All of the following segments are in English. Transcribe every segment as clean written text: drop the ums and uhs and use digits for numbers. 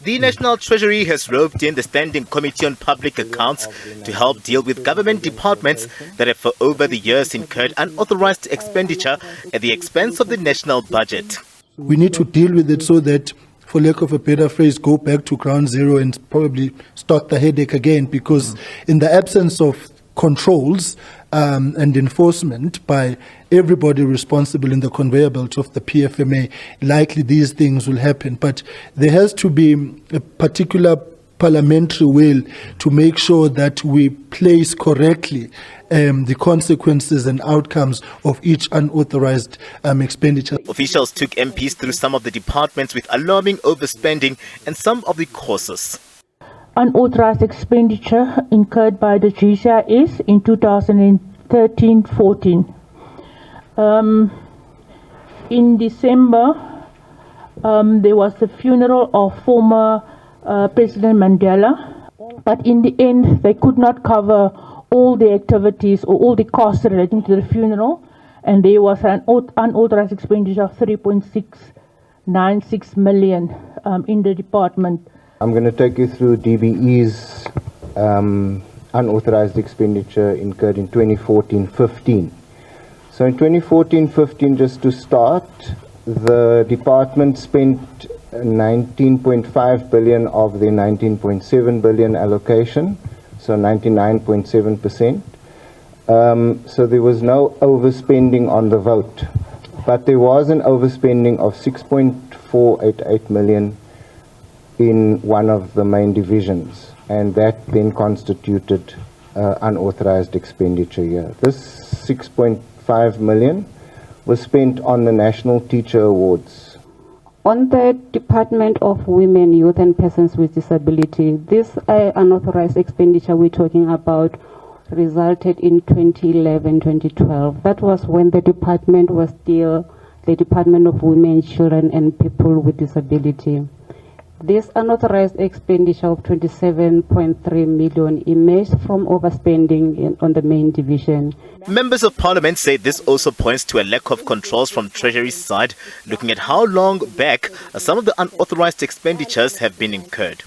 The National Treasury has roped in the Standing Committee on Public Accounts to help deal with government departments that have for over the years incurred unauthorized expenditure at the expense of the national budget. We need to deal with it so that, for lack of a better phrase, go back to ground zero and probably start the headache again, because in the absence of controls and enforcement by everybody responsible in the conveyor belt of the PFMA, likely these things will happen. But there has to be a particular parliamentary will to make sure that we place correctly the consequences and outcomes of each unauthorized expenditure. Officials took MPs through some of the departments with alarming overspending and some of the causes. Unauthorized expenditure incurred by the GCIS in 2013-14. In December, there was the funeral of former President Mandela, but in the end, they could not cover all the activities or all the costs relating to the funeral, and there was an unauthorized expenditure of 3.696 million in the department. I'm going to take you through DBE's unauthorized expenditure incurred in 2014-15. So in 2014-15, just to start, the department spent 19.5 billion of the 19.7 billion allocation, so 99.7%. So there was no overspending on the vote, but there was an overspending of 6.488 million in one of the main divisions, and that then constituted unauthorized expenditure here. This 6.5 million was spent on the National Teacher Awards. On the Department of Women, Youth and Persons with Disability, this unauthorized expenditure we're talking about resulted in 2011-2012. That was when the department was still the Department of Women, Children and People with Disability. This unauthorized expenditure of 27.3 million emerged from overspending on the main division. Members of Parliament say this also points to a lack of controls from Treasury's side, looking at how long back some of the unauthorized expenditures have been incurred.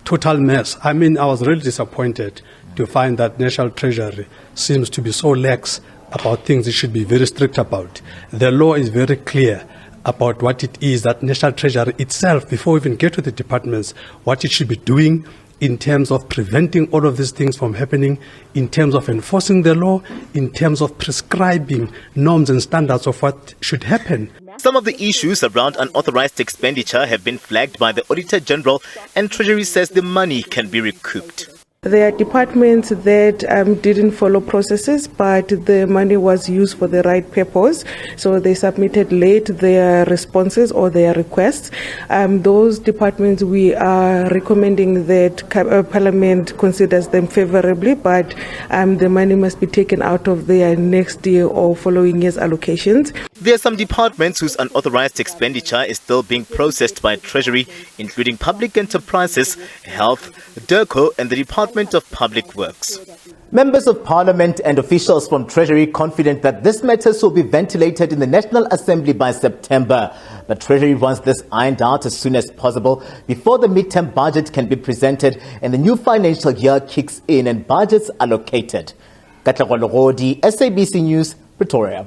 Total mess. I mean, I was really disappointed to find that National Treasury seems to be so lax about things it should be very strict about. The law is very clear about what it is that National Treasury itself, before we even get to the departments, what it should be doing in terms of preventing all of these things from happening, in terms of enforcing the law, in terms of prescribing norms and standards of what should happen. Some of the issues around unauthorized expenditure have been flagged by the Auditor General, and Treasury says the money can be recouped. There are departments that didn't follow processes, but the money was used for the right purpose. So they submitted late their responses or their requests. Those departments, we are recommending that Parliament considers them favorably, but the money must be taken out of their next year or following year's allocations. There are some departments whose unauthorized expenditure is still being processed by Treasury, including Public Enterprises, Health, DIRCO and the Department of Public Works. Members of Parliament and officials from Treasury confident that this matters will be ventilated in the National Assembly by September. But Treasury wants this ironed out as soon as possible before the mid-term budget can be presented and the new financial year kicks in and budgets allocated. Katlego Logodi, SABC News, Pretoria.